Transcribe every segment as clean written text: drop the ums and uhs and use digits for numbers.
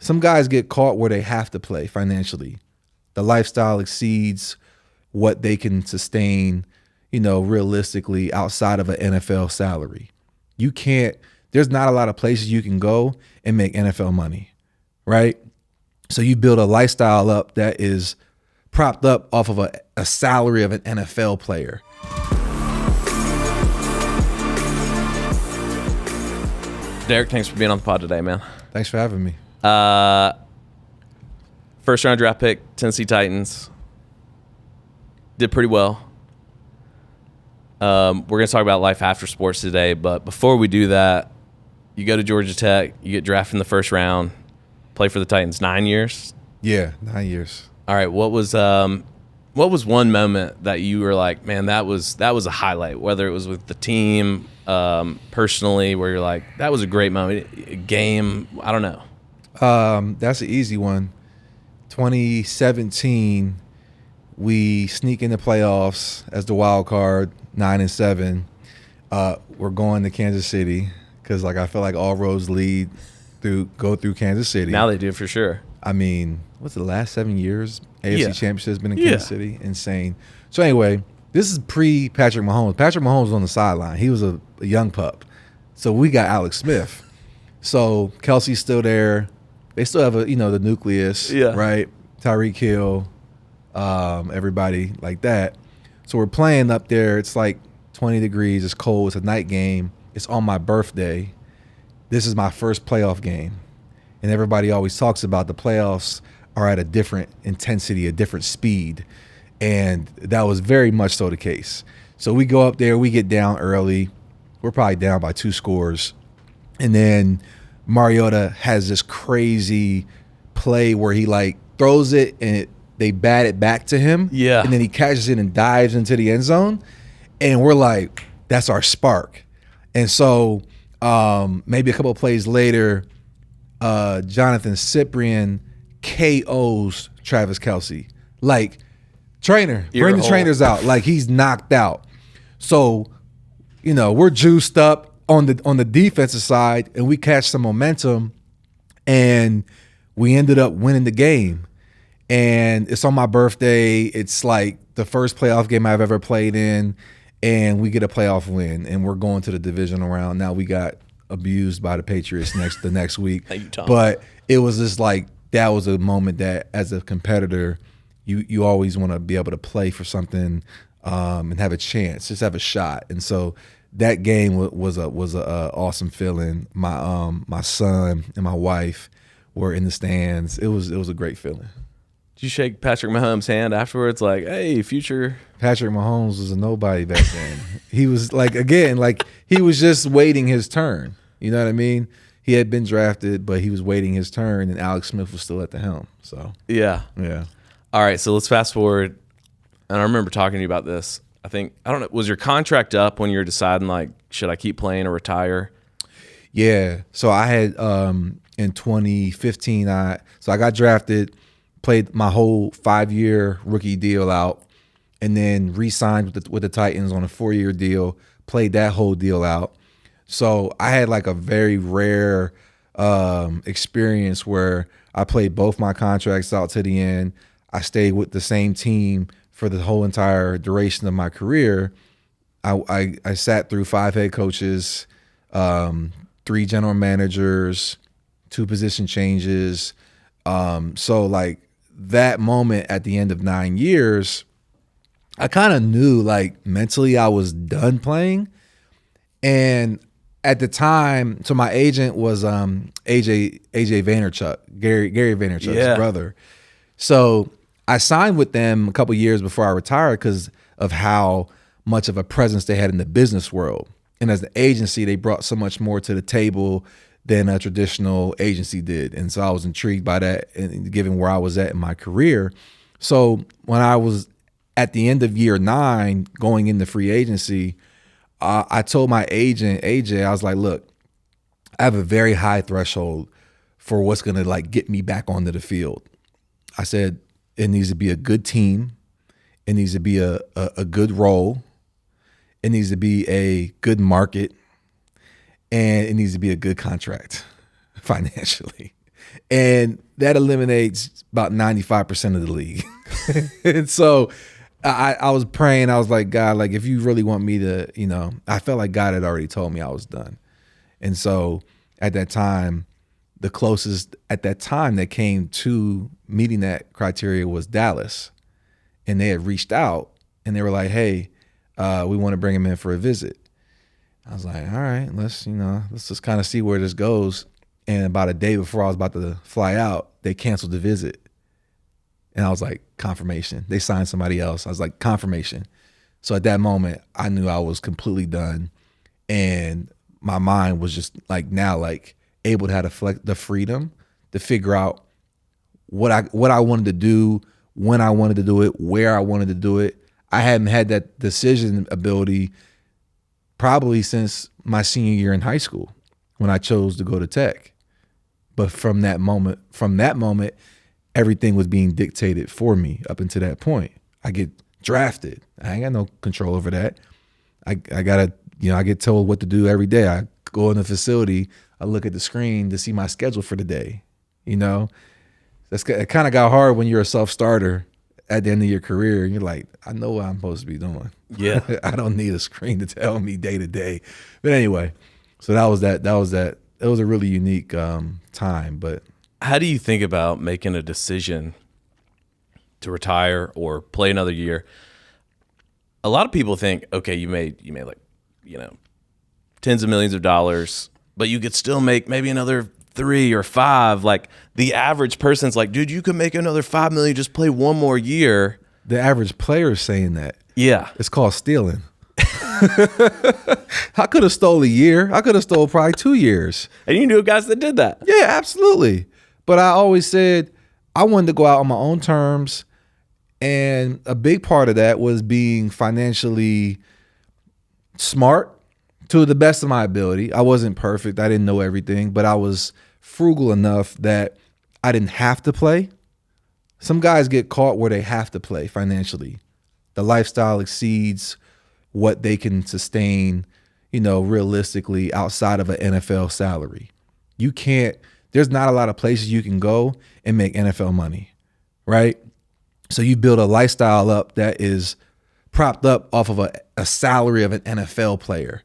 some guys get caught where they have to play financially. The lifestyle exceeds what they can sustain, realistically outside of an NFL salary. There's not a lot of places you can go and make NFL money, right? So you build a lifestyle up that is propped up off of a salary of an NFL player. Derrick, thanks for being on the pod today, man. Thanks for having me. First round draft pick, Tennessee Titans. Did pretty well. We're going to talk about life after sports today, but before we do that, you go to Georgia Tech, you get drafted in the first round, play for the Titans 9 years? Yeah, 9 years. All right, what was one moment that you were like, man, that was a highlight, whether it was with the team, personally, where you're like, that was a great moment, a game, I don't know. That's an easy one. 2017, we sneak in the playoffs as the wild card, 9-7. We're going to Kansas City because, I feel like all roads go through Kansas City. Now they do for sure. I mean, what's the last 7 years? AFC Championship has been in Kansas City. Insane. So anyway, this is pre-Patrick Mahomes. Patrick Mahomes was on the sideline. He was a young pup. So we got Alex Smith. So Kelsey's still there. They still have the nucleus, right? Tyreek Hill, everybody like that. So we're playing up there. It's like 20 degrees. It's cold. It's a night game. It's on my birthday. This is my first playoff game. And everybody always talks about the playoffs are at a different intensity, a different speed. And that was very much so the case. So we go up there. We get down early. We're probably down by 2 scores. And then Mariota has this crazy play where he throws it and they bat it back to him. Yeah. And then he catches it and dives into the end zone. And we're like, that's our spark. And so maybe a couple of plays later, Jonathan Cyprien KOs Travis Kelce. Bring the trainers out. He's knocked out. So, we're juiced up on the defensive side, and we catch some momentum, and we ended up winning the game. And it's on my birthday. It's the first playoff game I've ever played in, and we get a playoff win, and we're going to the divisional round. Now we got abused by the Patriots the next week. Thank you, Tom. But it was just that was a moment that as a competitor, you always want to be able to play for something and have a chance, just have a shot. And so that game was a awesome feeling. My son and my wife were in the stands. It was a great feeling. Did you shake Patrick Mahomes' hand afterwards? Hey, future. Patrick Mahomes was a nobody back then. He was he was just waiting his turn. You know what I mean? He had been drafted, but he was waiting his turn, and Alex Smith was still at the helm. So yeah. All right, so let's fast forward. And I remember talking to you about this. I don't know, was your contract up when you were deciding should I keep playing or retire? Yeah. So I had in 2015, I got drafted, played my whole 5-year rookie deal out, and then re-signed with the Titans on a 4-year deal, played that whole deal out. So I had a very rare experience where I played both my contracts out to the end. I stayed with the same team for the whole entire duration of my career. I sat through 5 head coaches, 3 general managers, 2 position changes. So that moment at the end of 9 years, I kind of knew mentally I was done playing. And at the time, so my agent was AJ Vaynerchuk, Gary Vaynerchuk's brother. So I signed with them a couple years before I retired because of how much of a presence they had in the business world. And as an agency, they brought so much more to the table than a traditional agency did. And so I was intrigued by that, and given where I was at in my career. So when I was at the end of year 9 going into free agency, I told my agent, AJ, I was like, look, I have a very high threshold for what's going to get me back onto the field. I said, it needs to be a good team. It needs to be a good role. It needs to be a good market. And it needs to be a good contract financially. And that eliminates about 95% of the league. And so I was praying. I was like, God, like, if you really want me to, I felt like God had already told me I was done. And so at that time, the closest at that time that came to meeting that criteria was Dallas. And they had reached out and they were like, hey, we want to bring him in for a visit. I was like, all right, let's just kind of see where this goes. And about a day before I was about to fly out, they canceled the visit. And I was like, confirmation. They signed somebody else. I was like, confirmation. So at that moment, I knew I was completely done. And my mind was just like now, like able to have the freedom to figure out what I wanted to do, when I wanted to do it, where I wanted to do it. I hadn't had that decision ability probably since my senior year in high school when I chose to go to tech. But from that moment, everything was being dictated for me up until that point. I get drafted. I ain't got no control over that. I gotta, I get told what to do every day. I go in the facility, I look at the screen to see my schedule for the day. It kind of got hard when you're a self-starter at the end of your career. And you're like, I know what I'm supposed to be doing. Yeah. I don't need a screen to tell me day to day. But anyway, so that was that. It was a really unique time. But how do you think about making a decision to retire or play another year? A lot of people think, okay, you made like, tens of millions of dollars, but you could still make maybe another 3 or 5. Like the average person's like, dude, you could make another 5 million, just play one more year. The average player is saying that. Yeah. It's called stealing. I could have stole a year. I could have stole probably 2 years. And you knew guys that did that. Yeah, absolutely. But I always said I wanted to go out on my own terms. And a big part of that was being financially smart to the best of my ability. I wasn't perfect. I didn't know everything, but I was frugal enough that I didn't have to play. Some guys get caught where they have to play financially. The lifestyle exceeds what they can sustain, realistically outside of an NFL salary. There's not a lot of places you can go and make NFL money, right? So you build a lifestyle up that is propped up off of a salary of an NFL player.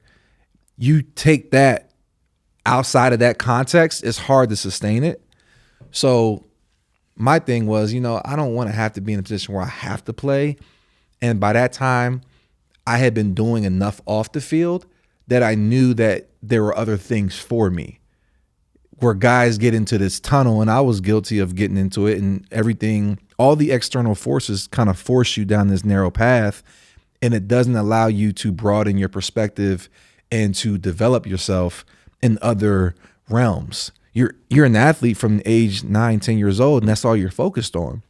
You take that outside of that context, it's hard to sustain it. So my thing was, I don't want to have to be in a position where I have to play. And by that time, I had been doing enough off the field that I knew that there were other things for me. Where guys get into this tunnel, and I was guilty of getting into it, and everything, all the external forces kind of force you down this narrow path, and it doesn't allow you to broaden your perspective and to develop yourself in other realms. You're an athlete from age 9, 10 years old, and that's all you're focused on.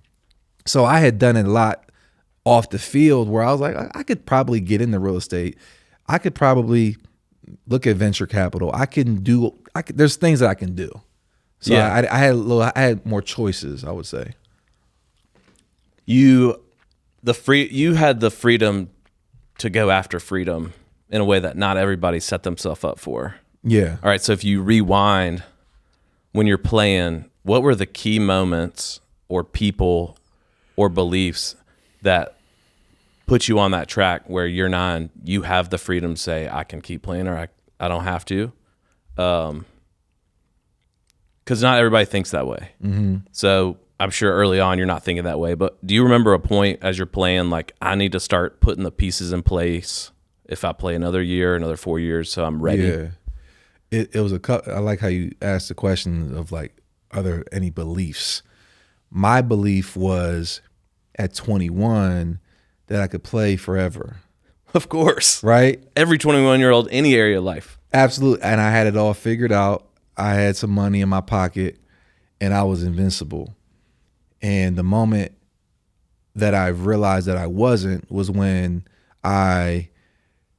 So I had done it a lot off the field where I was like, I could probably get into real estate. I could probably look at venture capital. There's things that I can do. So yeah. I had more choices, I would say. You had the freedom to go after freedom in a way that not everybody set themselves up for. Yeah. All right. So if you rewind when you're playing, what were the key moments or people or beliefs that put you on that track where you're 9, you have the freedom to say, I can keep playing or I don't have to? Because not everybody thinks that way. Mm-hmm. So I'm sure early on you're not thinking that way, but do you remember a point as you're playing, like, I need to start putting the pieces in place if I play another year, another 4 years, so I'm ready? Yeah. It was I like how you asked the question of like, are there any beliefs? My belief was at 21 that I could play forever. Of course. Right? Every 21-year-old, any area of life. Absolutely. And I had it all figured out. I had some money in my pocket and I was invincible. And the moment that I realized that I wasn't was when I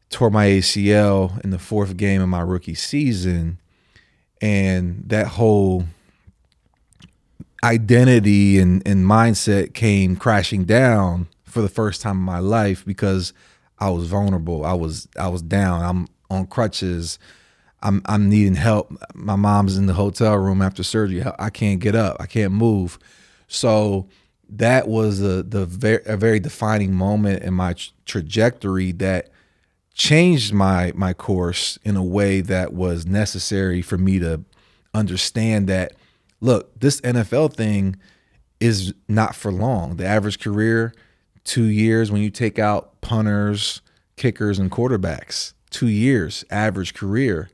tore my ACL in the 4th game of my rookie season. And that whole identity and mindset came crashing down for the first time in my life because I was vulnerable. I was down. I'm on crutches. I'm needing help. My mom's in the hotel room after surgery. I can't get up. I can't move. So that was a very defining moment in my trajectory that changed my course in a way that was necessary for me to understand that, look, this NFL thing is not for long. The average career, 2 years when you take out punters, kickers, and quarterbacks. 2 years average career.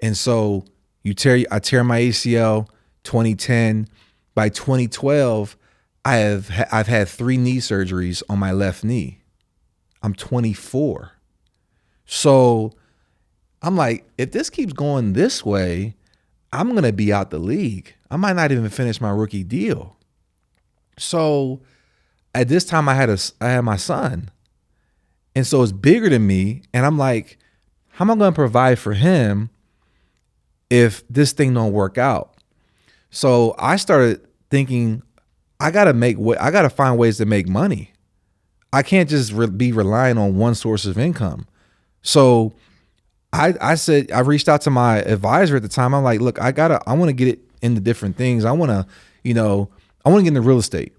And so I tear my ACL 2010. By 2012, I've had 3 knee surgeries on my left knee. I'm 24. So I'm like, if this keeps going this way, I'm going to be out the league. I might not even finish my rookie deal. So at this time I had my son. And so it's bigger than me. And I'm like, how am I going to provide for him if this thing don't work out? So I started thinking, I got to find ways to make money. I can't just be relying on one source of income. So I said, I reached out to my advisor at the time. I'm like, look, I want to get it into different things. I want to get into real estate.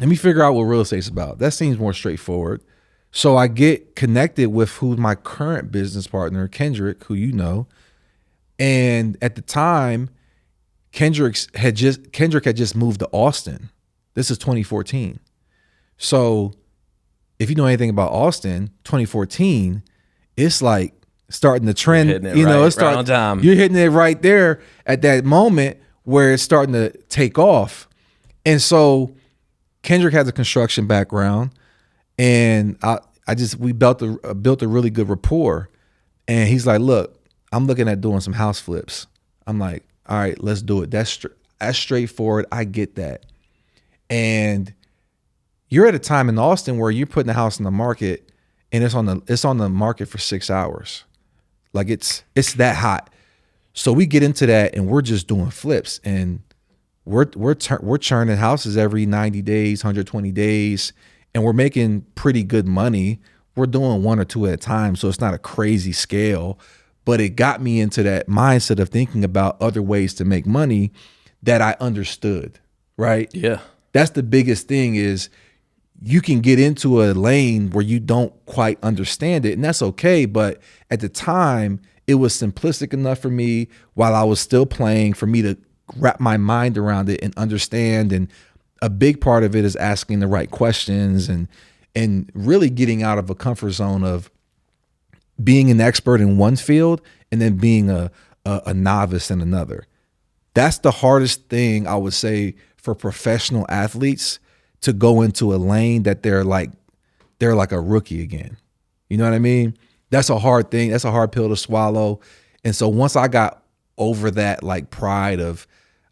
Let me figure out what real estate's about. That seems more straightforward. So I get connected with who's my current business partner, Kendrick, who you know. And at the time, Kendrick had just moved to Austin. This is 2014. So if you know anything about Austin, 2014, it's like starting the trend. It's starting right on time. You're hitting it right there at that moment where it's starting to take off. And so Kendrick has a construction background, and we built a really good rapport. And he's like, look, I'm looking at doing some house flips. I'm like, all right, let's do it. That's straightforward. I get that. And you're at a time in Austin where you're putting a house in the market and it's on the market for 6 hours. Like it's that hot. So we get into that and we're just doing flips, and we're churning houses every 90 days, 120 days, and we're making pretty good money. We're doing 1 or 2 at a time, so it's not a crazy scale, but it got me into that mindset of thinking about other ways to make money that I understood, right? Yeah. That's the biggest thing, is you can get into a lane where you don't quite understand it, and that's okay. But at the time, it was simplistic enough for me while I was still playing for me to wrap my mind around it and understand. And a big part of it is asking the right questions and really getting out of a comfort zone of being an expert in one field and then being a novice in another. That's the hardest thing, I would say, for professional athletes, to go into a lane that they're like a rookie again. You know what I mean? That's a hard thing. That's a hard pill to swallow. And so once I got over that like pride of,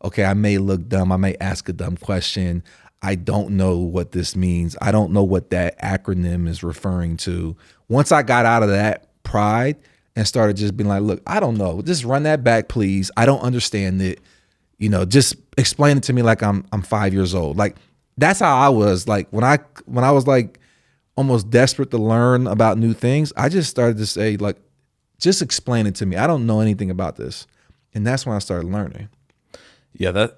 okay, I may look dumb, I may ask a dumb question, I don't know what this means, I don't know what that acronym is referring to. Once I got out of that pride and started just being like, look, I don't know, just run that back, please. I don't understand it. Just explain it to me like I'm 5 years old. Like, that's how I was. Like when I was like almost desperate to learn about new things, I just started to say, like, just explain it to me. I don't know anything about this. And that's when I started learning. Yeah,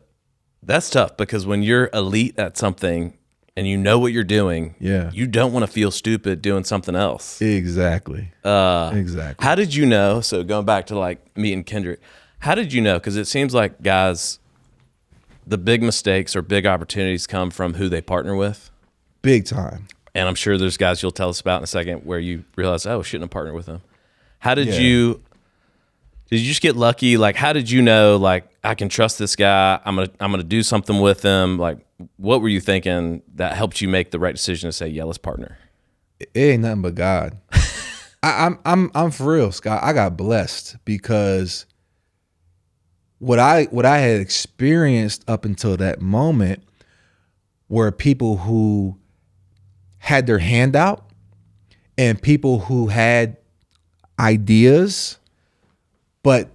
that's tough, because when you're elite at something and you know what you're doing, you don't want to feel stupid doing something else. Exactly. Exactly. How did you know? So going back to like meeting Kendrick, how did you know? Because it seems like guys, the big mistakes or big opportunities come from who they partner with. Big time. And I'm sure there's guys you'll tell us about in a second where you realize, oh, I shouldn't have partnered with them. How did you just get lucky? Like, how did you know, like, I can trust this guy, I'm gonna do something with him? Like, what were you thinking that helped you make the right decision to say, yeah, let's partner? It ain't nothing but God. I'm for real, Scott. I got blessed because what I had experienced up until that moment were people who had their hand out and people who had ideas, but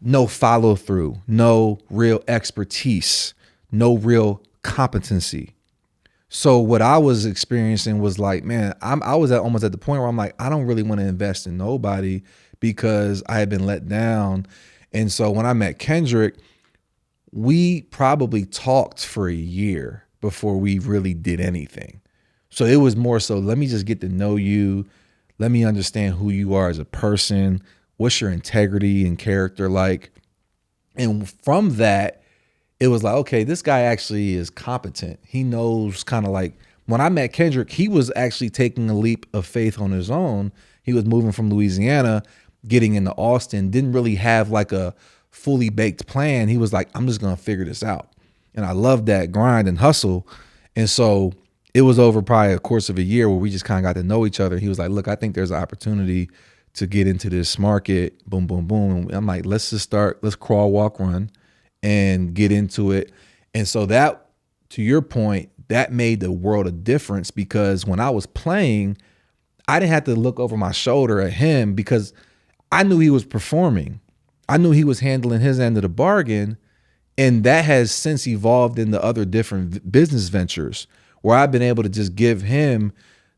no follow through, no real expertise, no real competency. So what I was experiencing was like, man, I was almost at the point where I'm like, I don't really want to invest in nobody because I had been let down. And so when I met Kendrick, we probably talked for a year before we really did anything. So it was more so, let me just get to know you. Let me understand who you are as a person. What's your integrity and character like? And from that, it was like, okay, this guy actually is competent. He knows kind of like, when I met Kendrick, he was actually taking a leap of faith on his own. He was moving from Louisiana, getting into Austin, didn't really have like a fully baked plan. He was like, I'm just going to figure this out. And I love that grind and hustle. And so it was over probably a course of a year where we just kind of got to know each other. He was like, look, I think there's an opportunity to get into this market. Boom, boom, boom. And I'm like, let's crawl, walk, run and get into it. And so that, to your point, that made the world a difference, because when I was playing, I didn't have to look over my shoulder at him because I knew he was performing. I knew he was handling his end of the bargain. And that has since evolved into other different business ventures where I've been able to just give him,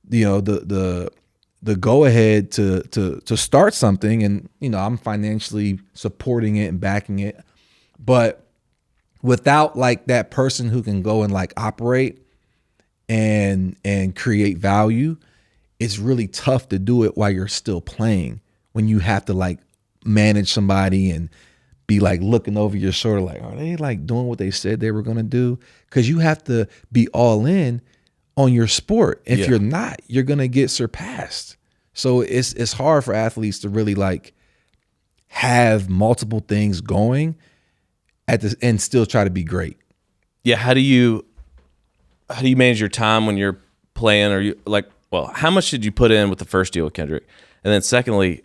the go ahead to start something. And, I'm financially supporting it and backing it. But without like that person who can go and like operate and create value, it's really tough to do it while you're still playing, when you have to like manage somebody and be like looking over your shoulder like, are they like doing what they said they were going to do? Because you have to be all in on your sport. If you're not, you're going to get surpassed. So it's hard for athletes to really like have multiple things going and still try to be great. Yeah. How do you manage your time when you're playing? Or you like, well, how much did you put in with the first deal with Kendrick? And then secondly,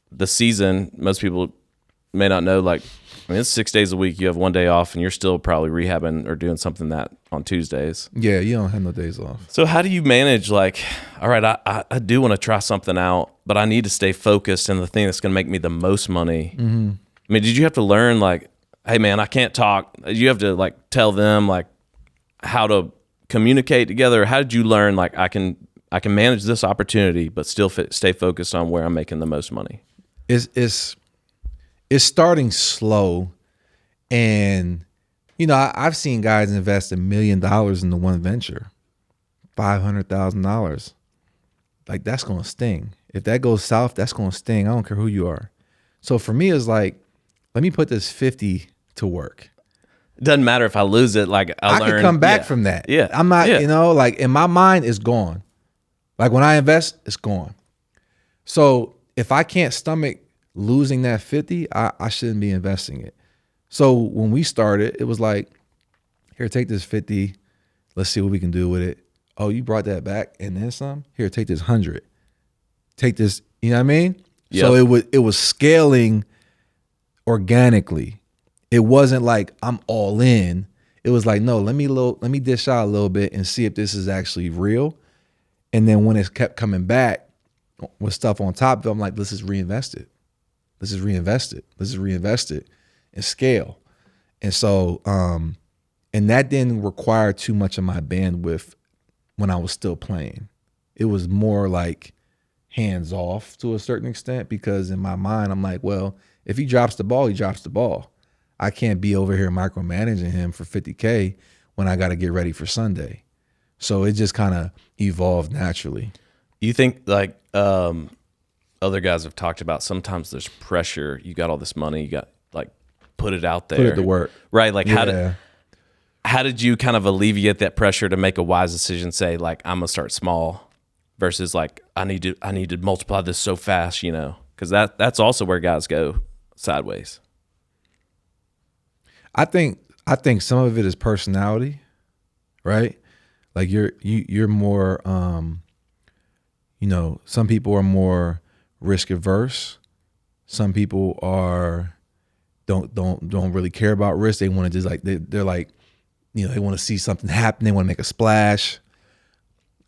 the season, most people may not know, like, I mean, it's 6 days a week. You have 1 day off and you're still probably rehabbing or doing something that on Tuesdays. Yeah. You don't have no days off. So how do you manage like, all right, I do want to try something out, but I need to stay focused on the thing that's going to make me the most money. Mm-hmm. I mean, did you have to learn like, hey man, I can't talk. You have to like tell them like how to communicate together. How did you learn like I can manage this opportunity but still stay focused on where I'm making the most money? It's starting slow, and I've seen guys invest $1 million into one venture, $500,000. Like, that's gonna sting. If that goes south, that's gonna sting. I don't care who you are. So for me, it's like, let me put this 50 to work. It doesn't matter if I lose it. Like I can come back from that. Yeah, I'm not. Like in my mind, it's gone. Like when I invest, it's gone. So if I can't stomach losing that 50, I shouldn't be investing it. So when we started, it was like, here, take this 50. Let's see what we can do with it. Oh, you brought that back and then some? Here, take this 100. Take this, you know what I mean? Yep. So it was scaling organically. It wasn't like I'm all in. It was like, no, let me dish out a little bit and see if this is actually real. And then when it kept coming back with stuff on top of it, I'm like, let's just reinvest it. Let's just reinvest it. Let's just reinvest it and scale. And so, and that didn't require too much of my bandwidth when I was still playing. It was more like hands off to a certain extent, because in my mind, I'm like, well, if he drops the ball, he drops the ball. I can't be over here micromanaging him for 50K when I got to get ready for Sunday. So it just kind of evolved naturally. You think like other guys have talked about, sometimes there's pressure. You got all this money, you got like put it out there. Put it to work. Right. Like how did you kind of alleviate that pressure to make a wise decision, say like, I'm gonna start small versus like, I need to multiply this so fast, because that's also where guys go sideways. I think some of it is personality, right? Like you're more, some people are more risk averse. Some people don't really care about risk. They want to just like, they're like, they want to see something happen. They want to make a splash.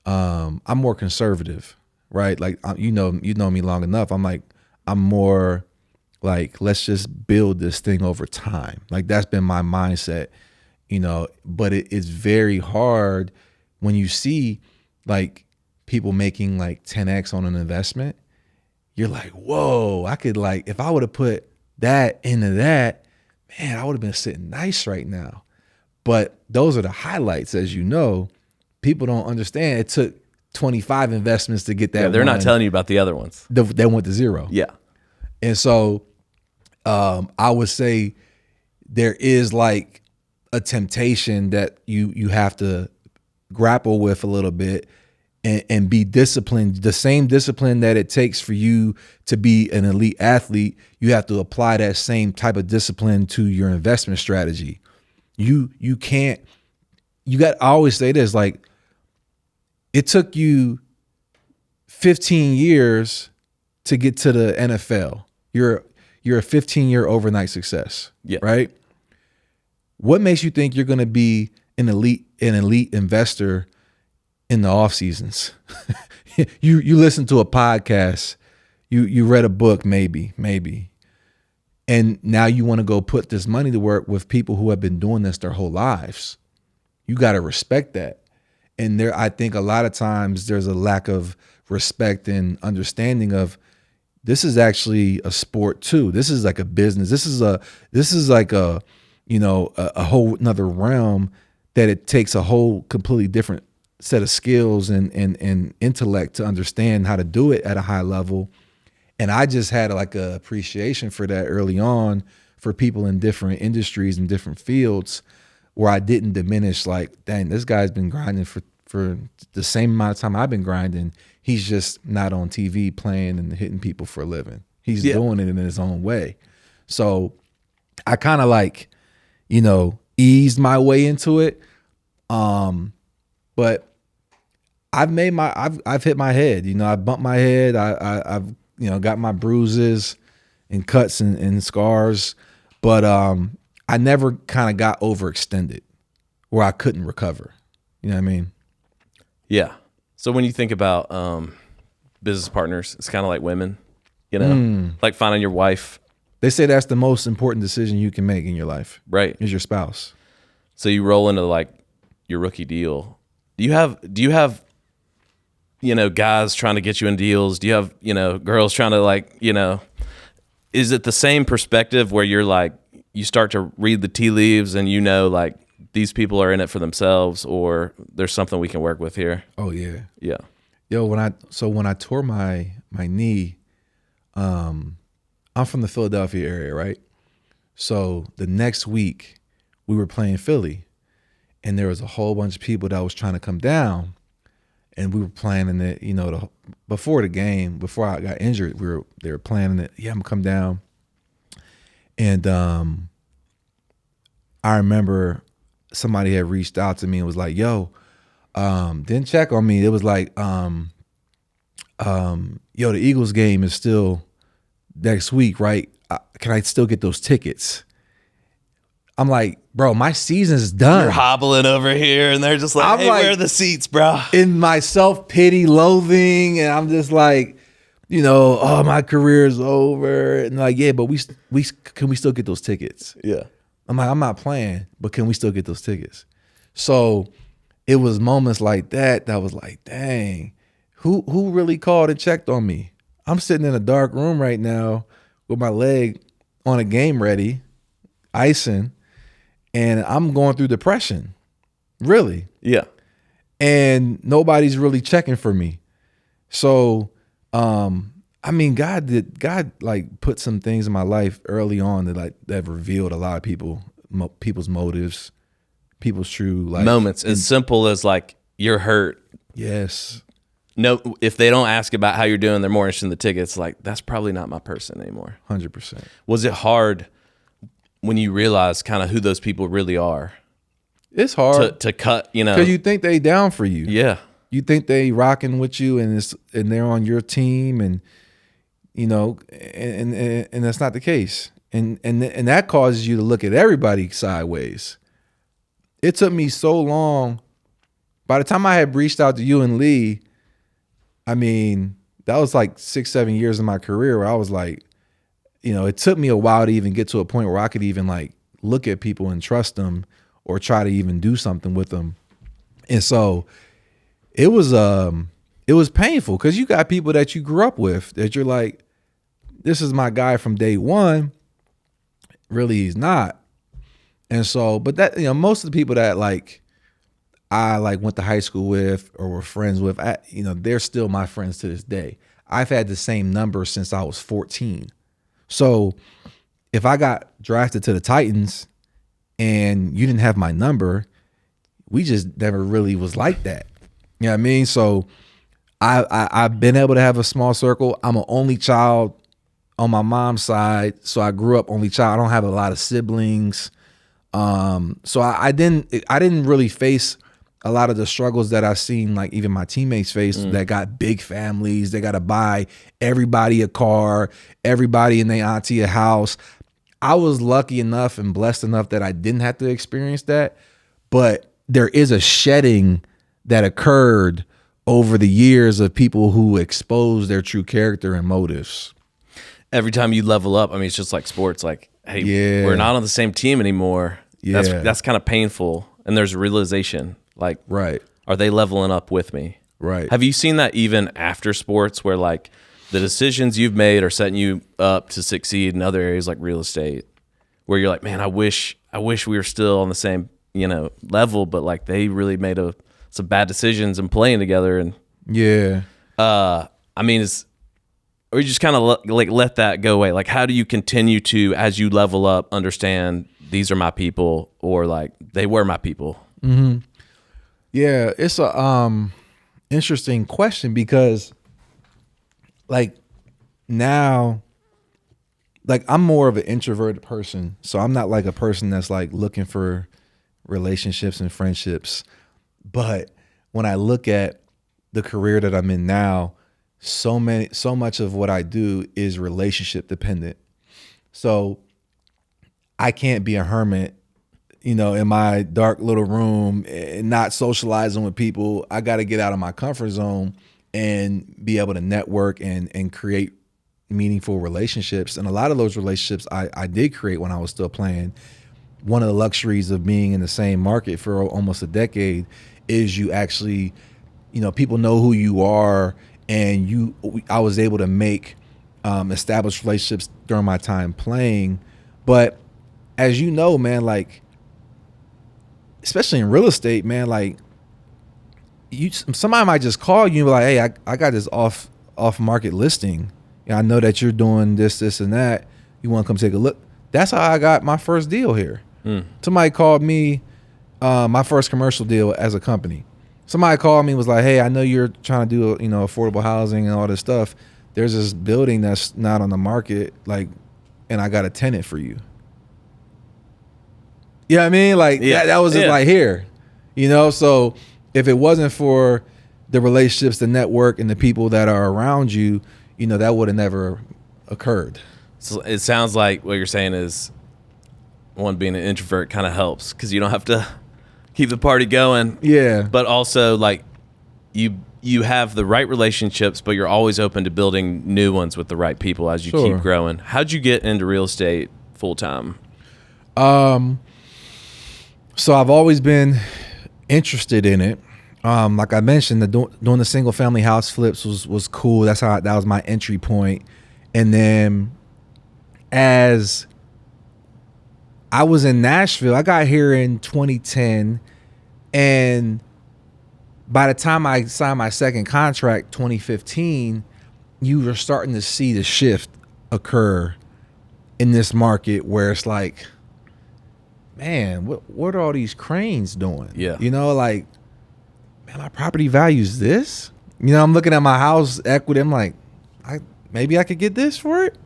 I'm more conservative, right? Like, you know me long enough. I'm more like, let's just build this thing over time. Like, that's been my mindset, but it's very hard when you see like people making like 10X on an investment. you're like, whoa, I could like, if I would have put that into that, man, I would have been sitting nice right now. But those are the highlights, as you know. People don't understand. It took 25 investments to get that. Yeah, they're one. not telling you about the other ones. They went to zero. Yeah. And so I would say there is like a temptation that you have to grapple with a little bit and be disciplined. The same discipline that it takes for you to be an elite athlete, you have to apply that same type of discipline to your investment strategy. You can't, I always say this, like, it took you 15 years to get to the NFL. You're a 15-year overnight success, right? What makes you think you're going to be an elite investor in the off seasons? you listen to a podcast, you read a book, maybe, and now you want to go put this money to work with people who have been doing this their whole lives. You got to respect that. And I think a lot of times there's a lack of respect and understanding of, this is actually a sport too. This is like a business. This is like a whole nother realm that it takes a whole completely different set of skills and intellect to understand how to do it at a high level. And I just had like a appreciation for that early on for people in different industries and different fields, where I didn't diminish, like, dang, this guy's been grinding for the same amount of time I've been grinding. He's just not on TV playing and hitting people for a living. He's doing it in his own way. So I kind of like, eased my way into it. But I've hit my head, I bumped my head. I've got my bruises and cuts and scars, but I never kind of got overextended where I couldn't recover. You know what I mean? Yeah. So when you think about business partners, it's kind of like women, like finding your wife. They say that's the most important decision you can make in your life. Right. Is your spouse. So you roll into like your rookie deal. Do you have guys trying to get you in deals? Do you have, girls trying to like, is it the same perspective where you're like, you start to read the tea leaves and like these people are in it for themselves, or there's something we can work with here? Oh yeah. Yeah. Yo, when I tore my knee, I'm from the Philadelphia area, right? So the next week we were playing Philly, and there was a whole bunch of people that was trying to come down, and we were planning it, before the game, before I got injured, they were planning it. Yeah, I'm gonna come down. And I remember somebody had reached out to me and was like, yo, didn't check on me. It was like, yo, the Eagles game is still next week, right? Can I still get those tickets? I'm like, bro, my season's done. You're hobbling over here, and they're just like, hey, where are the seats, bro? In my self-pity, loathing, and I'm just like, oh, my career's over. And like, yeah, but can we still get those tickets? Yeah. I'm like, I'm not playing, but can we still get those tickets? So it was moments like that was like, dang, who really called and checked on me? I'm sitting in a dark room right now with my leg on a game ready, icing, and I'm going through depression, really. Yeah. And nobody's really checking for me. So, God like put some things in my life early on that revealed a lot of people's motives, people's true like moments. As simple as like, you're hurt. Yes. No, if they don't ask about how you're doing, they're more interested in the tickets. Like, that's probably not my person anymore. 100%. Was it hard when you realized kind of who those people really are? It's hard to cut, because you think they down for you. Yeah. You think they rocking with you, and they're on your team, and and that's not the case. And that causes you to look at everybody sideways. It took me so long. By the time I had reached out to you and Lee, that was like 6-7 years of my career where I was like, it took me a while to even get to a point where I could even like look at people and trust them or try to even do something with them. And so it was painful because you got people that you grew up with that you're like, this is my guy from day one. Really, he's not. And so, but that, most of the people that I went to high school with or were friends with, they're still my friends to this day. I've had the same number since I was 14. So if I got drafted to the Titans and you didn't have my number, we just never really was like that. You know what I mean? So I've been able to have a small circle. I'm an only child on my mom's side. So I grew up only child. I don't have a lot of siblings. So I didn't really face a lot of the struggles that I've seen, like even my teammates face that got big families. They got to buy everybody a car, everybody and their auntie a house. I was lucky enough and blessed enough that I didn't have to experience that. But there is a shedding that occurred over the years of people who expose their true character and motives. Every time you level up, I mean, it's just like sports. Like, hey, we're not on the same team anymore. Yeah. That's kind of painful. And there's a realization. Like, right. Are they leveling up with me? Right. Have you seen that even after sports where like the decisions you've made are setting you up to succeed in other areas like real estate where you're like, man, I wish we were still on the same, level, but like they really made some bad decisions and playing together. And yeah. I mean, or you just kind of let that go away. Like, how do you continue to, as you level up, understand these are my people or like they were my people? Mm-hmm. Yeah, it's a interesting question because like now, like I'm more of an introverted person. So I'm not like a person that's like looking for relationships and friendships. But when I look at the career that I'm in now, so much of what I do is relationship dependent. So I can't be a hermit, in my dark little room and not socializing with people. I got to get out of my comfort zone and be able to network and create meaningful relationships. And a lot of those relationships I did create when I was still playing. One of the luxuries of being in the same market for almost a decade is you actually, people know who you are, and I was able to make established relationships during my time playing. But as you know, man, like, especially in real estate, man, like somebody might just call you and be like, hey, I got this off market listing. I know that you're doing this, and that. You want to come take a look? That's how I got my first deal here. Somebody called me, my first commercial deal as a company. Somebody called me and was like, hey, I know you're trying to do, affordable housing and all this stuff. There's this building that's not on the market, like, and I got a tenant for you. You know what I mean? Like that was just like here, so if it wasn't for the relationships, the network, and the people that are around you, that would have never occurred. So it sounds like what you're saying is one, being an introvert kind of helps because you don't have to keep the party going. Yeah. But also like you have the right relationships, but you're always open to building new ones with the right people as you keep growing. How'd you get into real estate full time? So I've always been interested in it. Like I mentioned, doing the single family house flips was cool. That was my entry point. And then as I was in Nashville, I got here in 2010, and by the time I signed my second contract, 2015, you were starting to see the shift occur in this market where it's like, man, what are all these cranes doing? Yeah. Like, man, my property value's this. I'm looking at my house equity. I'm like, maybe I could get this for it.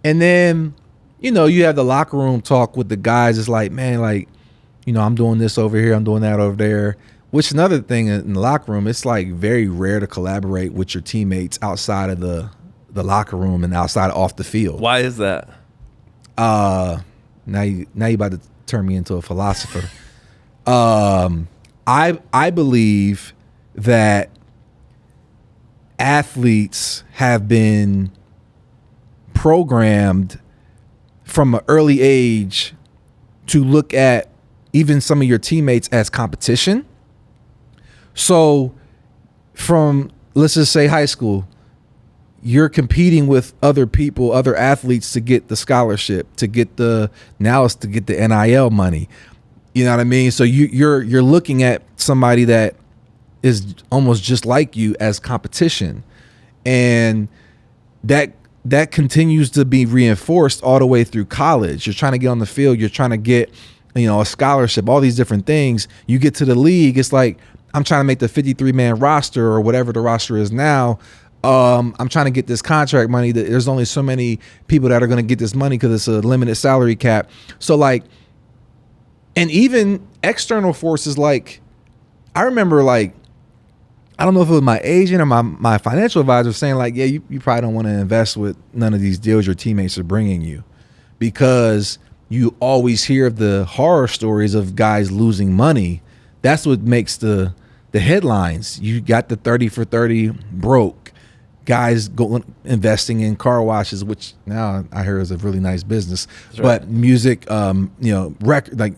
And then, you have the locker room talk with the guys. It's like, man, like, I'm doing this over here. I'm doing that over there. Which another thing in the locker room, it's like very rare to collaborate with your teammates outside of the locker room and outside off the field. Why is that? Now you about to turn me into a philosopher. I believe that athletes have been programmed from an early age to look at even some of your teammates as competition. So from, let's just say, high school, you're competing with other people, other athletes to get the scholarship, to get the NIL money. You know what I mean? So you're looking at somebody that is almost just like you as competition, and that continues to be reinforced all the way through college. You're trying to get on the field, you're trying to get, a scholarship, all these different things. You get to the league, it's like, I'm trying to make the 53-man roster or whatever the roster is now. I'm trying to get this contract money. There's only so many people that are going to get this money because it's a limited salary cap. So like, and even external forces, like I remember, like, I don't know if it was my agent or my financial advisor saying like, yeah, you probably don't want to invest with none of these deals your teammates are bringing you, because you always hear of the horror stories of guys losing money. That's what makes the headlines. You got the 30 for 30 broke guys going investing in car washes, which now I hear is a really nice business. That's but right. Music, record, like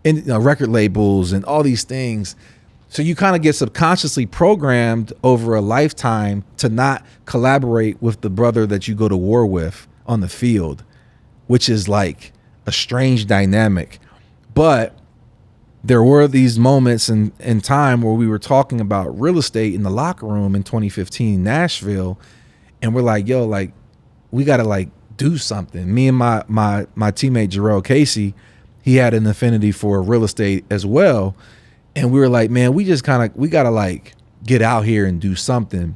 record labels and all these things. So you kind of get subconsciously programmed over a lifetime to not collaborate with the brother that you go to war with on the field, which is like a strange dynamic. But there were these moments in time where we were talking about real estate in the locker room in 2015 in Nashville, and we're like, yo, like, we got to like do something. Me and my teammate Jarrell Casey, he had an affinity for real estate as well. And we were like, man, we got to like get out here and do something.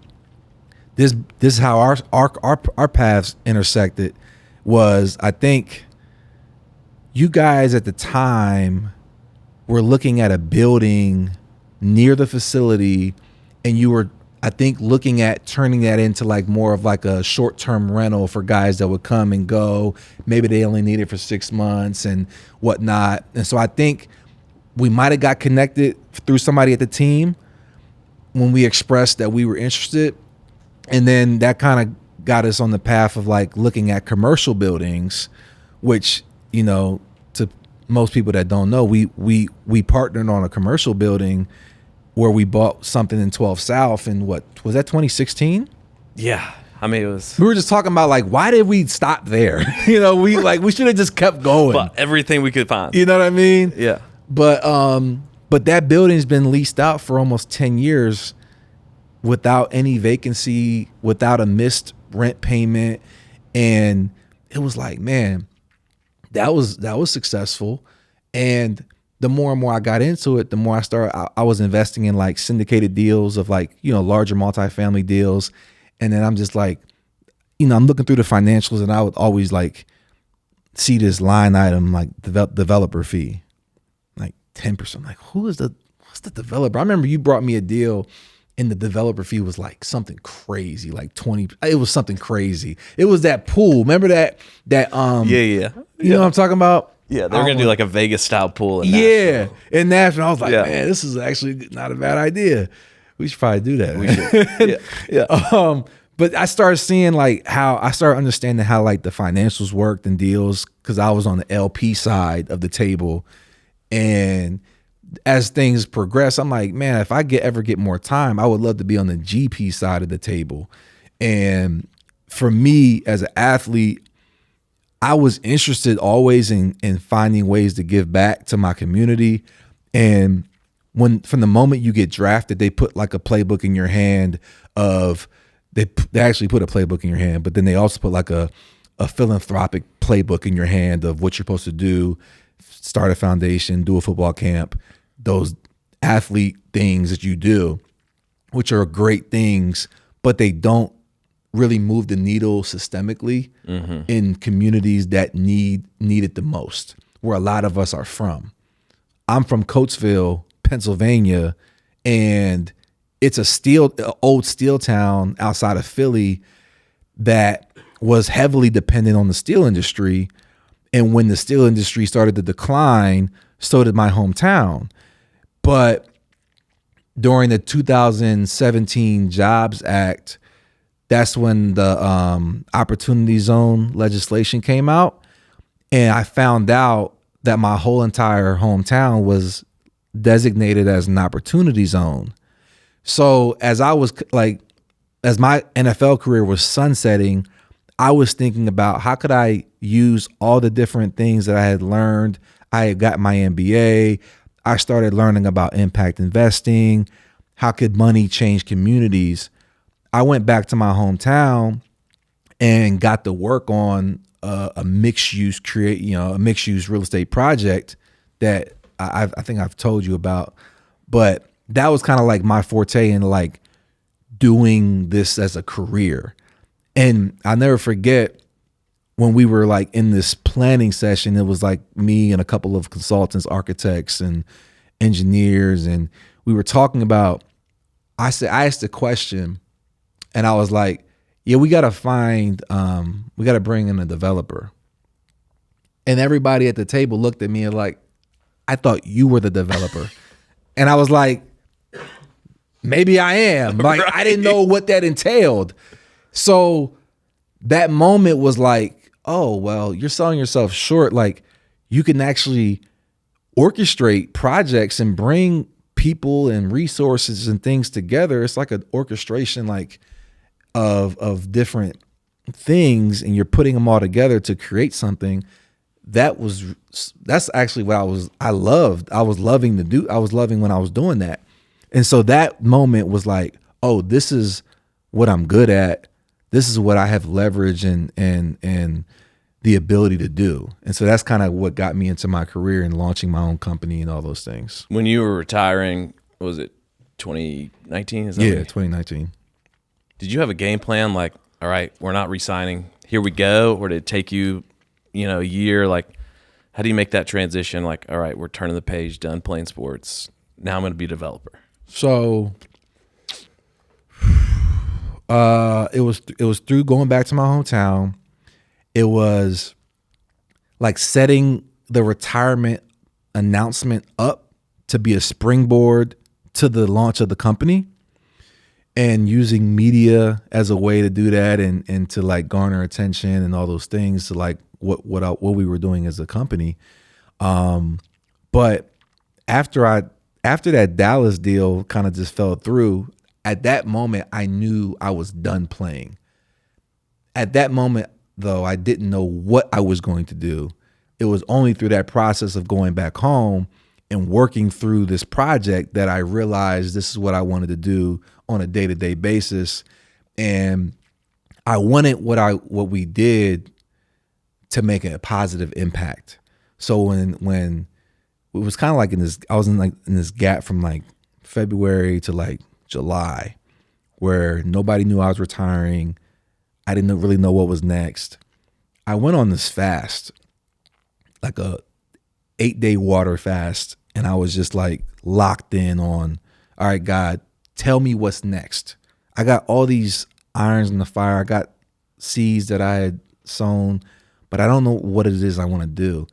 This is how our paths intersected. Was, I think you guys at the time were looking at a building near the facility, and you were, I think, looking at turning that into like more of like a short-term rental for guys that would come and go. Maybe they only need it for 6 months and whatnot. And so I think we might have got connected through somebody at the team when we expressed that we were interested. And then that kind of got us on the path of like looking at commercial buildings, which, to most people that don't know, we partnered on a commercial building where we bought something in 12 South in what was that, 2016? Yeah. I mean, it was. We were just talking about like, why did we stop there? We should have just kept going. But everything we could find. You know what I mean? Yeah. But that building's been leased out for almost 10 years without any vacancy, without a missed rent payment. And it was like, man, that was successful. And the more and more I got into it, the more I was investing in like syndicated deals of like, larger multifamily deals. And then I'm just like, I'm looking through the financials, and I would always like see this line item, like developer fee, like 10%. I'm like, what's the developer? I remember you brought me a deal, and the developer fee was like something crazy, like 20. It was something crazy. It was that pool. Remember that? Yeah. You know what I'm talking about? Yeah, they're gonna do like a Vegas style pool in Nashville. Yeah, in Nashville. I was like, man, this is actually not a bad idea. We should probably do that. We should. Yeah. But I started seeing like how I started understanding how like the financials worked and deals, because I was on the LP side of the table. And as things progress, I'm like, man, if I ever get more time, I would love to be on the GP side of the table. And for me as an athlete, I was interested always in finding ways to give back to my community. And from the moment you get drafted, they put like a playbook in your hand of, they actually put a playbook in your hand, but then they also put like a philanthropic playbook in your hand of what you're supposed to do, start a foundation, do a football camp, those athlete things that you do, which are great things, but they don't really move the needle systemically in communities that need it the most, where a lot of us are from. I'm from Coatesville, Pennsylvania, and it's old steel town outside of Philly that was heavily dependent on the steel industry. And when the steel industry started to decline, so did my hometown. But during the 2017 Jobs Act, that's when the Opportunity Zone legislation came out. And I found out that my whole entire hometown was designated as an opportunity zone. So as I was like as my NFL career was sunsetting, I was thinking about how could I use all the different things that I had learned. I had got my MBA. I started learning about impact investing. How could money change communities? I went back to my hometown and got to work on a mixed use real estate project that I think I've told you about. But that was kind of like my forte in like doing this as a career. And I'll never forget when we were like in this planning session, it was like me and a couple of consultants, architects and engineers. And we were talking about, I asked a question and I was like, yeah, we got to bring in a developer. And everybody at the table looked at me and like, I thought you were the developer. And I was like, maybe I am. Like, right. I didn't know what that entailed. So that moment was like, oh, well, you're selling yourself short. Like, you can actually orchestrate projects and bring people and resources and things together. It's like an orchestration, like of different things, and you're putting them all together to create something. That's actually what I was loving when I was doing that. And so that moment was like, oh, this is what I'm good at. This is what I have leverage and the ability to do. And so that's kind of what got me into my career and launching my own company and all those things. When you were retiring, was it 2019? Yeah, 2019. Did you have a game plan like, all right, we're not re-signing, here we go? Or did it take you, a year? Like, how do you make that transition? Like, all right, we're turning the page, done playing sports. Now I'm going to be a developer. So it was through going back to my hometown. It was like setting the retirement announcement up to be a springboard to the launch of the company, and using media as a way to do that and to like garner attention and all those things to like what we were doing as a company. But after that Dallas deal kind of just fell through, at that moment I knew I was done playing. At that moment, though, I didn't know what I was going to do. It was only through that process of going back home and working through this project that I realized this is what I wanted to do on a day-to-day basis. And I wanted what we did to make a positive impact. So when it was kind of like I was in this gap from like February to like July, where nobody knew I was retiring. I didn't really know what was next. I went on this fast, like a 8-day water fast. And I was just like locked in on, all right, God, tell me what's next. I got all these irons in the fire. I got seeds that I had sown, but I don't know what it is I want to do.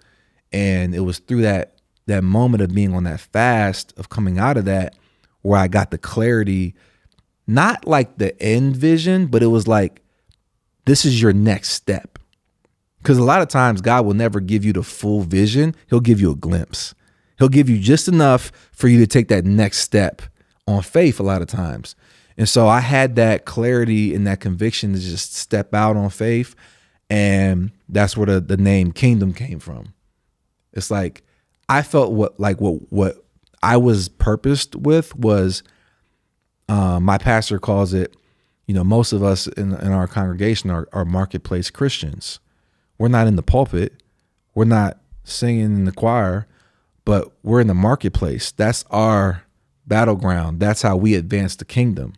And it was through that moment of being on that fast, of coming out of that, where I got the clarity, not like the end vision, but it was like, this is your next step. Because a lot of times God will never give you the full vision. He'll give you a glimpse. He'll give you just enough for you to take that next step on faith a lot of times. And so I had that clarity and that conviction to just step out on faith. And that's where the name Kingdom came from. It's like, I felt what I was purposed with was, my pastor calls it, most of us in our congregation are marketplace Christians. We're not in the pulpit. We're not singing in the choir, but we're in the marketplace. That's our battleground. That's how we advance the kingdom.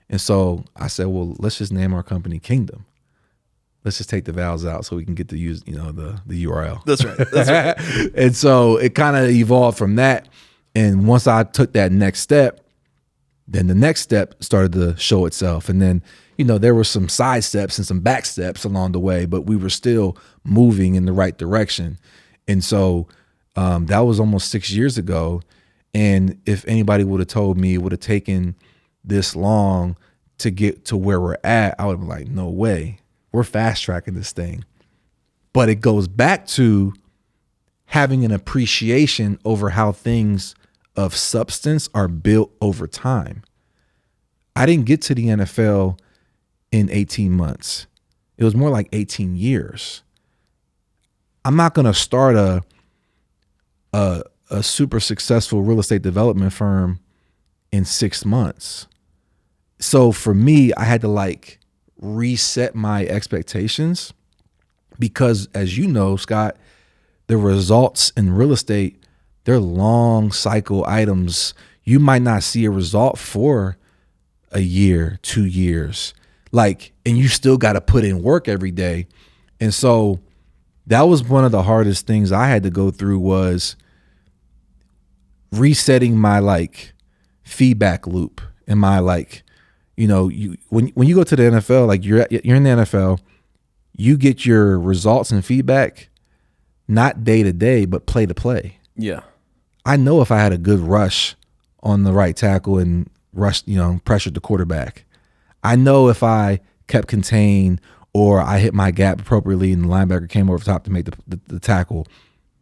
And so I said, well, let's just name our company Kingdom. Let's just take the vowels out so we can get to use, the URL. That's right. And so it kind of evolved from that. And once I took that next step, then the next step started to show itself. And then, there were some side steps and some back steps along the way, but we were still moving in the right direction. And so that was almost 6 years ago. And if anybody would have told me it would have taken this long to get to where we're at, I would have been like, no way. We're fast tracking this thing. But it goes back to having an appreciation over how things of substance are built over time. I didn't get to the NFL in 18 months. It was more like 18 years. I'm not going to start a super successful real estate development firm in 6 months. So for me, I had to like reset my expectations because, as you know, Scott, the results in real estate, they're long cycle items. You might not see a result for a year, 2 years, like, and you still got to put in work every day. And so that was one of the hardest things I had to go through, was resetting my like feedback loop and my like, you know, when you go to the NFL, like you're in the NFL, you get your results and feedback not day to day, but play to play. Yeah. I know if I had a good rush on the right tackle and rushed, you know, pressured the quarterback. I know if I kept contained or I hit my gap appropriately and the linebacker came over the top to make the tackle.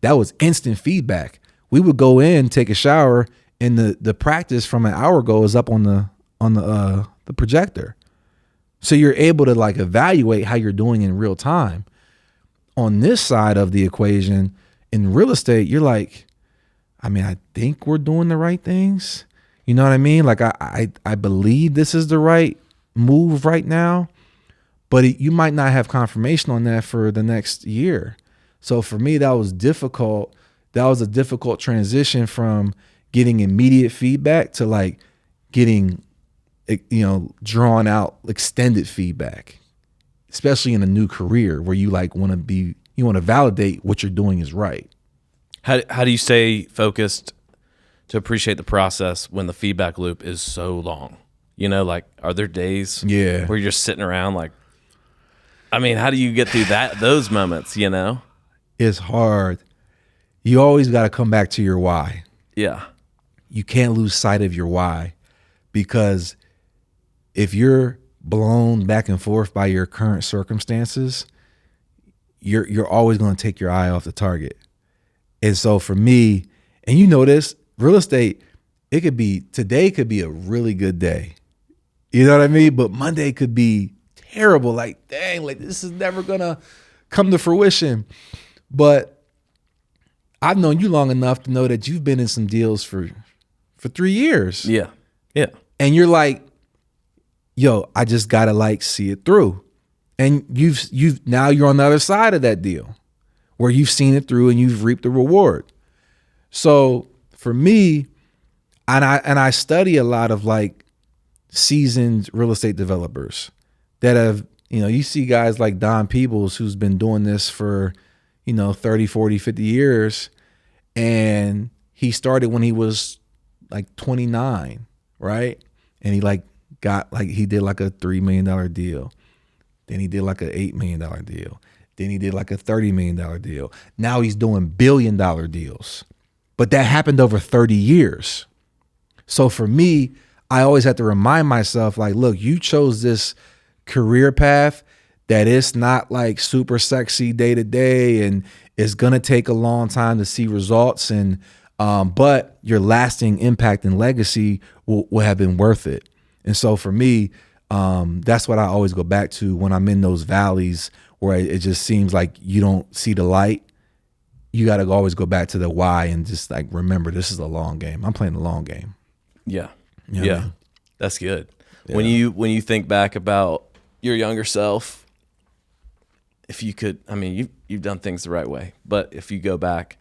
That was instant feedback. We would go in, take a shower, and the practice from an hour ago is up on the projector. So you're able to like evaluate how you're doing in real time. On this side of the equation, in real estate, you're like, I mean, I think we're doing the right things. You know what I mean? Like I believe this is the right move right now, but you might not have confirmation on that for the next year. So for me, that was difficult. That was a difficult transition from getting immediate feedback to like getting, you know, drawn out extended feedback, especially in a new career where you like want to validate what you're doing is right. How do you stay focused to appreciate the process when the feedback loop is so long? You know, like, are there days where you're just sitting around like, I mean, how do you get through those moments, you know? It's hard. You always got to come back to your why. Yeah. You can't lose sight of your why, because if you're blown back and forth by your current circumstances, you're always going to take your eye off the target. And so for me, and you know this, real estate, today could be a really good day. You know what I mean? But Monday could be terrible. Like, dang, like this is never going to come to fruition. But I've known you long enough to know that you've been in some deals for 3 years. Yeah. Yeah. And you're like, yo, I just got to like see it through. And now you're on the other side of that deal where you've seen it through and you've reaped the reward. So for me, and I study a lot of like seasoned real estate developers that have, you know, you see guys like Don Peebles, who's been doing this for, you know, 30, 40, 50 years. And he started when he was like 29, right? And he like he did like a $3 million deal. Then he did like an $8 million deal. Then he did like a $30 million deal. Now he's doing $1 billion deals. But that happened over 30 years. So for me, I always have to remind myself, like, look, you chose this career path that it's not like super sexy day to day and it's gonna take a long time to see results, and but your lasting impact and legacy will have been worth it. And so for me, that's what I always go back to when I'm in those valleys where it just seems like you don't see the light. You got to always go back to the why and just like remember, this is a long game. I'm playing the long game. Yeah. You know what I mean? That's good. Yeah. When you think back about your younger self, if you could, I mean, you've done things the right way, but if you go back,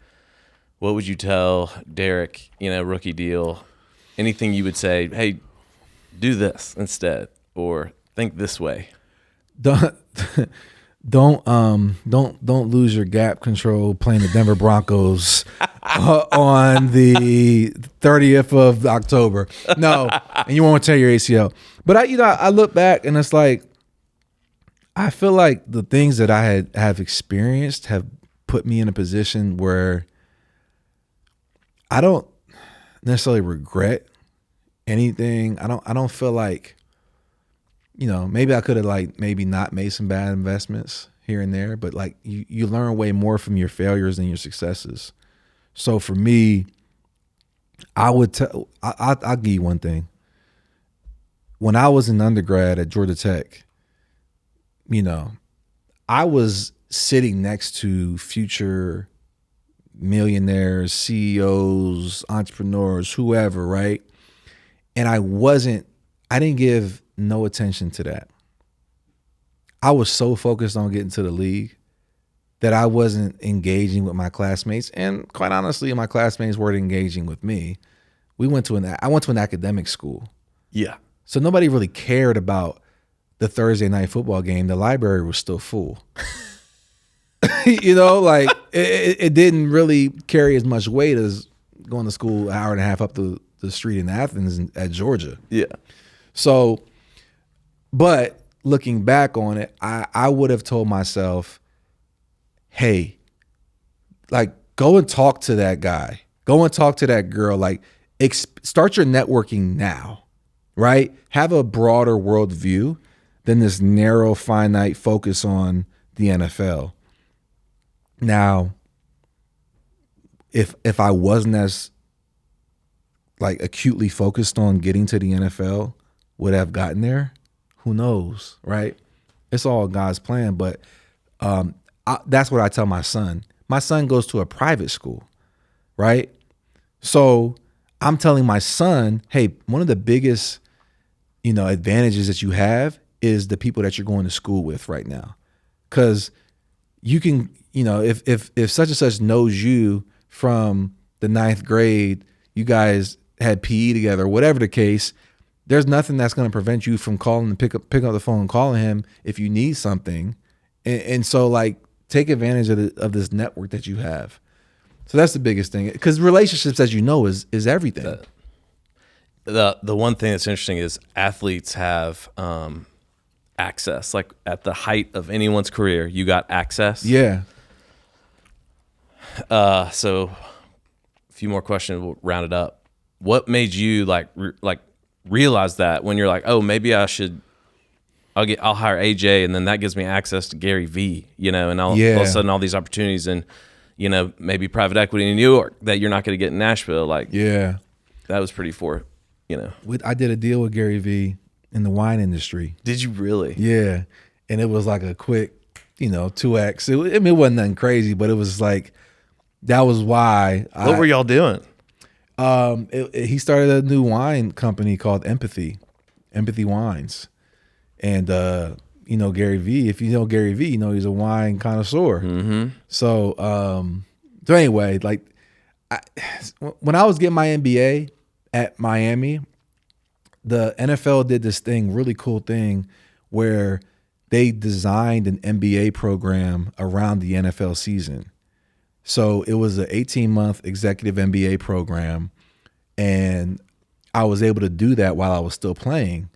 what would you tell Derrick, you know, rookie deal, anything you would say, hey, do this instead, or think this way? Don't lose your gap control playing the Denver Broncos on the 30th of October. No, and you won't tear your ACL. But I look back and it's like, I feel like the things that I have experienced have put me in a position where I don't necessarily regret anything. I don't feel like, you know, maybe I could have like maybe not made some bad investments here and there, but like you learn way more from your failures than your successes. So for me, I'll give you one thing. When I was in undergrad at Georgia Tech, you know, I was sitting next to future millionaires, CEOs, entrepreneurs, whoever, right? And I didn't give no attention to that. I was so focused on getting to the league that I wasn't engaging with my classmates. And quite honestly, my classmates weren't engaging with me. I went to an academic school. Yeah. So nobody really cared about the Thursday night football game. The library was still full. You know, like it didn't really carry as much weight as going to school an hour and a half up the street in Athens at Georgia. Yeah. So, but looking back on it, I would have told myself, hey, like, go and talk to that guy. Go and talk to that girl. Like, start your networking now, right? Have a broader worldview than this narrow, finite focus on the NFL. Now, if I wasn't as like acutely focused on getting to the NFL, would I have gotten there? Who knows, right? It's all God's plan. But that's what I tell my son. My son goes to a private school, right? So I'm telling my son, hey, one of the biggest, advantages that you have is the people that you're going to school with right now. Because you can, if such and such knows you from the 9th grade, you guys had PE together, whatever the case, there's nothing that's going to prevent you from calling and pick up the phone and calling him if you need something. And so, like, take advantage of this network that you have. So that's the biggest thing, because relationships, as you know, is everything. The one thing that's interesting is athletes have access. Like, at the height of anyone's career, you got access. Yeah. So a few more questions, we'll round it up. What made you realize that when you're like, oh, maybe I'll hire AJ, and then that gives me access to Gary V, and all of a sudden all these opportunities, and maybe private equity in New York that you're not going to get in Nashville. Like, yeah, that was pretty I did a deal with Gary V in the wine industry. Did you really? Yeah. And it was like a quick, 2X. It wasn't nothing crazy, but it was like, that was why. What were y'all doing? He started a new wine company called Empathy Wines. And, Gary V, if you know Gary V, he's a wine connoisseur. Mm-hmm. So anyway, when I was getting my MBA at Miami, the NFL did this really cool thing where they designed an MBA program around the NFL season. So it was an 18-month executive MBA program, and I was able to do that while I was still playing.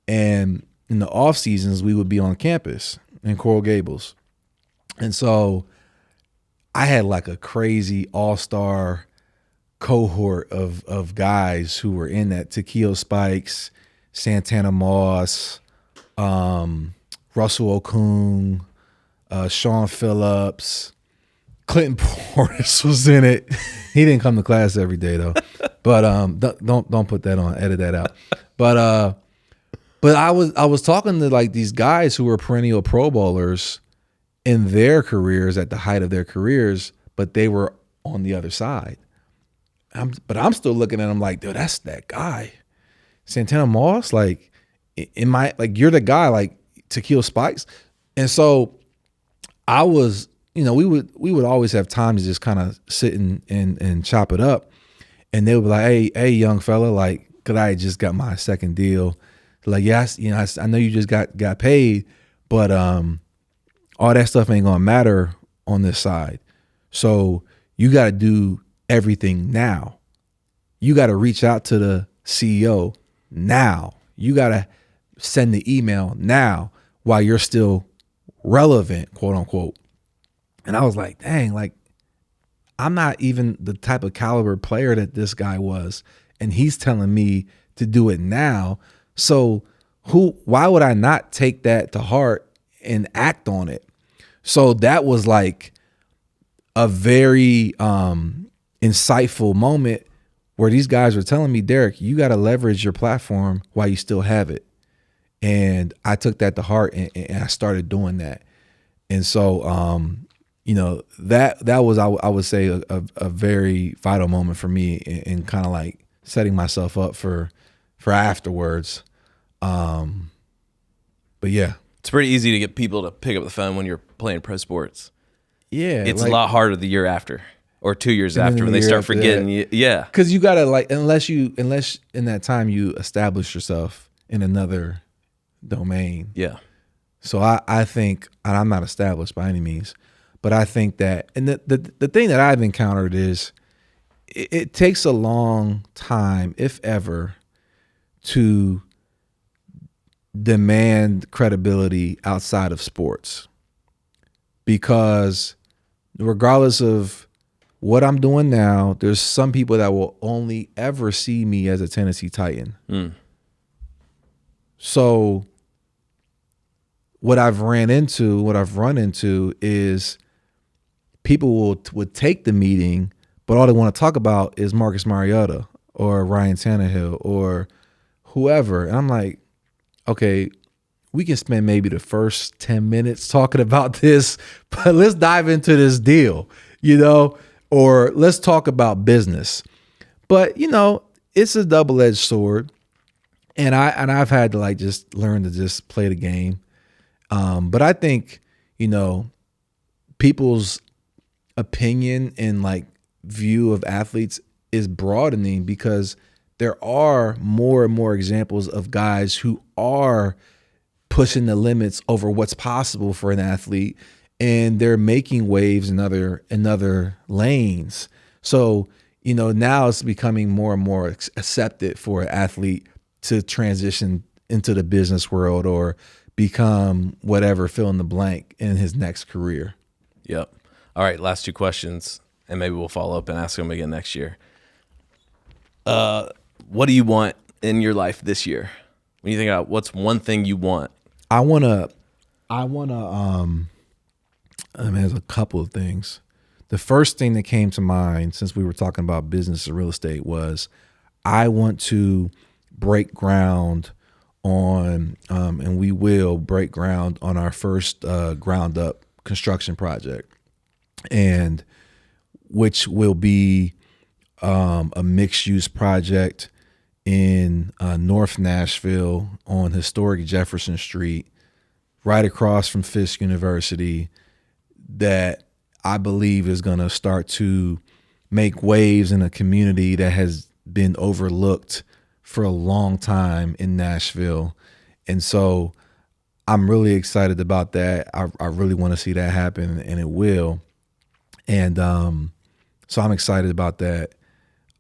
And in the off seasons, we would be on campus in Coral Gables. And so I had like a crazy all-star cohort of guys who were in that. Takeo Spikes, Santana Moss, Russell Okung, Sean Phillips, Clinton Portis was in it. He didn't come to class every day though. But don't put that on, edit that out. But I was talking to like these guys who were perennial Pro Bowlers in their careers, at the height of their careers, but they were on the other side. But I'm still looking at him like, dude, that's that guy. Santana Moss, like, you're the guy, like Takeo Spikes. And so I was, we would always have time to just kind of sit and chop it up. And they would be like, hey, young fella, like, cause I just got my second deal. Like, yes, I know you just got paid, but all that stuff ain't gonna matter on this side. So you got to do everything now. You got to reach out to the CEO now. You got to send the email now while you're still relevant, quote unquote. And I was like, dang, like, I'm not even the type of caliber player that this guy was, and he's telling me to do it now. So why would I not take that to heart and act on it? So that was like a very insightful moment where these guys were telling me, Derrick, you got to leverage your platform while you still have it. And I took that to heart, and I started doing that. And so, that was, I would say, a very vital moment for me in kind of like setting myself up for afterwards. But yeah, It's pretty easy to get people to pick up the phone when you're playing pro sports. yeah, It's a lot harder the year after or 2 years And then after when the they year start after forgetting that. you. Yeah. Because you gotta like, unless in that time you establish yourself in another domain. Yeah. So I think, and I'm not established by any means, but I think that, and the thing that I've encountered is it takes a long time, if ever, to demand credibility outside of sports, because regardless of what I'm doing now, there's some people that will only ever see me as a Tennessee Titan. So what I've run into is people would take the meeting, but all they want to talk about is Marcus Mariota or Ryan Tannehill or whoever. And I'm like, okay, we can spend maybe the first 10 minutes talking about this, but let's dive into this deal, or let's talk about business. But, it's a double-edged sword. And I've had to like just learn to just play the game. But I think, people's opinion and like view of athletes is broadening, because there are more and more examples of guys who are pushing the limits over what's possible for an athlete, and they're making waves in other lanes. So, now it's becoming more and more accepted for an athlete to transition into the business world or become whatever, fill in the blank, in his next career. Yep. All right. Last two questions, and maybe we'll follow up and ask them again next year. What do you want in your life this year? When you think about what's one thing you want? I wanna. There's a couple of things. The first thing that came to mind, since we were talking about business and real estate, was I want to break ground on, and we will break ground on our first ground up construction project, and which will be a mixed use project in North Nashville on historic Jefferson Street, right across from Fisk University, that I believe is going to start to make waves in a community that has been overlooked for a long time in Nashville. And so I'm really excited about that. I really want to see that happen, and it will. And so I'm excited about that.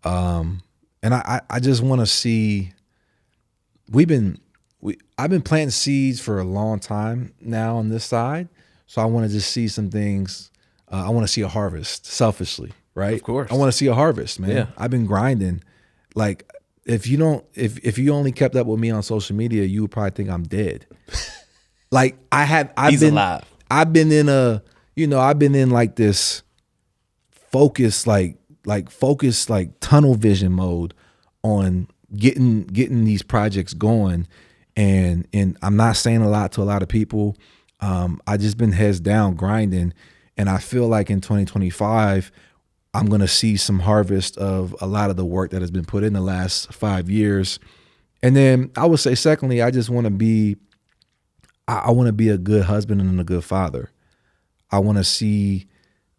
And I just want to see, I've been planting seeds for a long time now on this side. So I want to just see some things. I want to see a harvest, selfishly, right? Of course. I want to see a harvest, man. Yeah. I've been grinding. Like, if you you only kept up with me on social media, you would probably think I'm dead. Like He's alive. I've been in I've been in like this focus, like tunnel vision mode on getting these projects going. And I'm not saying a lot to a lot of people. I just been heads down grinding, and I feel like in 2025, I'm going to see some harvest of a lot of the work that has been put in the last 5 years. And then I would say, secondly, I just want to be, I want to be a good husband and a good father. I want to see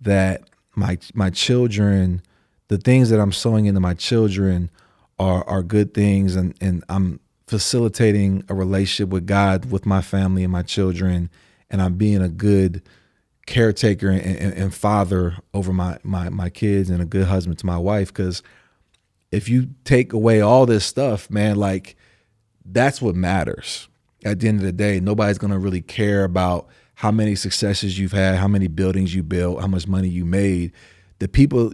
that my children, the things that I'm sowing into my children are good things. And I'm facilitating a relationship with God, with my family and my children. And I'm being a good caretaker and father over my kids, and a good husband to my wife. Because if you take away all this stuff, man, like, that's what matters. At the end of the day, nobody's going to really care about how many successes you've had, how many buildings you built, how much money you made. The people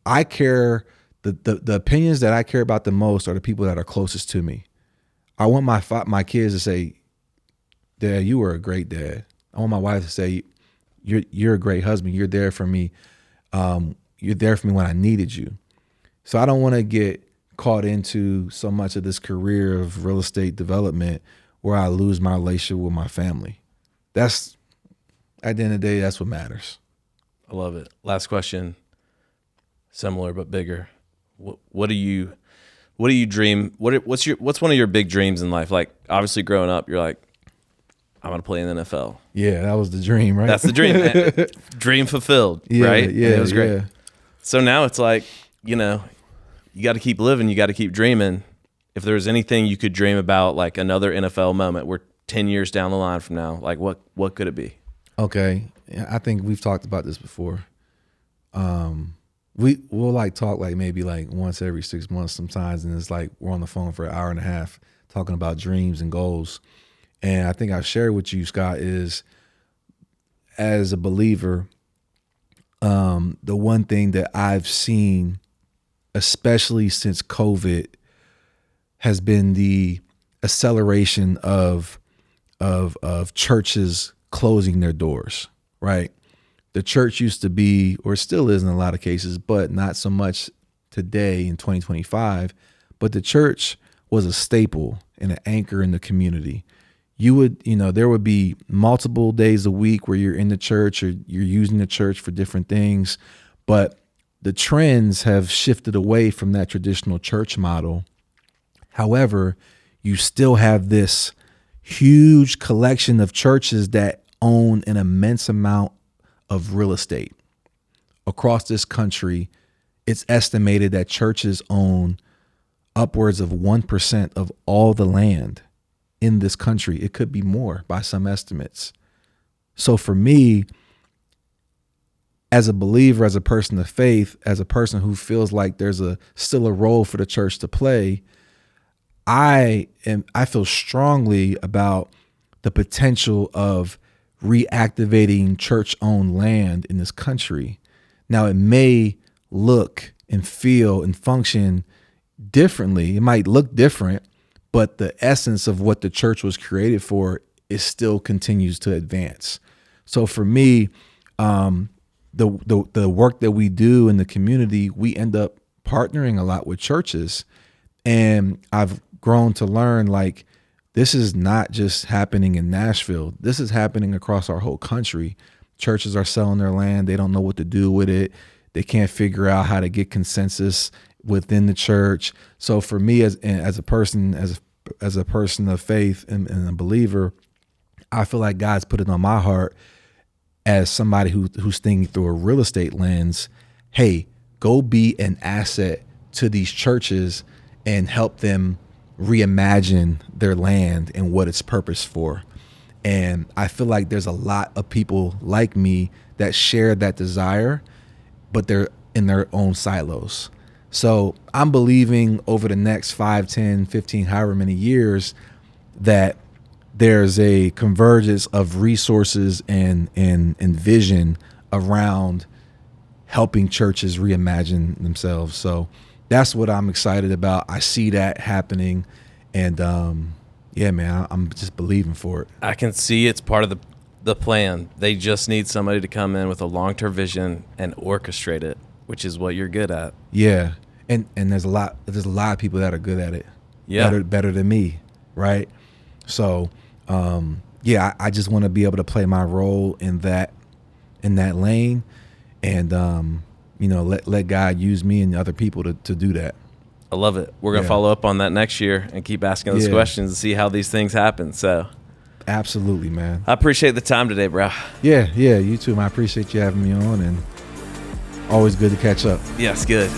I care, the opinions that I care about the most are the people that are closest to me. I want my kids to say, "Dad, you were a great dad." I want my wife to say, You're a great husband. You're there for me. You're there for me when I needed you. So I don't want to get caught into so much of this career of real estate development where I lose my relationship with my family. That's, at the end of the day, that's what matters. I love it. Last question, similar but bigger. What do you dream? What's one of your big dreams in life? Like, obviously growing up, you're like, I'm going to play in the NFL. Yeah, that was the dream, right? That's the dream. Dream fulfilled, yeah, right? Yeah, and it was great. Yeah. So now it's like, you got to keep living. You got to keep dreaming. If there was anything you could dream about, like another NFL moment, we're 10 years down the line from now, like what could it be? Okay. I think we've talked about this before. We'll like talk like maybe like once every 6 months sometimes. And it's like we're on the phone for an hour and a half talking about dreams and goals. And I think I've shared with you, Scott, is as a believer, the one thing that I've seen, especially since COVID, has been the acceleration of churches closing their doors, right? The church used to be, or still is in a lot of cases, but not so much today in 2025, but the church was a staple and an anchor in the community. There would be multiple days a week where you're in the church or you're using the church for different things, but the trends have shifted away from that traditional church model. However, you still have this huge collection of churches that own an immense amount of real estate. Across this country, it's estimated that churches own upwards of 1% of all the land in this country. It could be more by some estimates. So for me, as a believer, as a person of faith, as a person who feels like there's still a role for the church to play, I feel strongly about the potential of reactivating church-owned land in this country. Now, it may look and feel and function differently. It might look different, but the essence of what the church was created for is still continues to advance. So for me, the work that we do in the community, we end up partnering a lot with churches. And I've grown to learn, like, this is not just happening in Nashville. This is happening across our whole country. Churches are selling their land. They don't know what to do with it. They can't figure out how to get consensus within the church. So for me, as a person of faith and a believer, I feel like God's put it on my heart as somebody who's thinking through a real estate lens. Hey, go be an asset to these churches and help them reimagine their land and what it's purposed for. And I feel like there's a lot of people like me that share that desire, but they're in their own silos. So I'm believing over the next 5, 10, 15, however many years, that there's a convergence of resources and vision around helping churches reimagine themselves. So that's what I'm excited about. I see that happening, and yeah, man, I'm just believing for it. I can see it's part of the plan. They just need somebody to come in with a long-term vision and orchestrate it, which is what you're good at. Yeah, and there's a lot of people that are good at it. Yeah, better than me, right? So yeah, I just want to be able to play my role in that lane, and let God use me and other people to do that. I love it. We're gonna follow up on that next year and keep asking those questions and see how these things happen. So absolutely, man. I appreciate the time today, bro. Yeah, you too, man. I appreciate you having me on, and always good to catch up. Yes, good.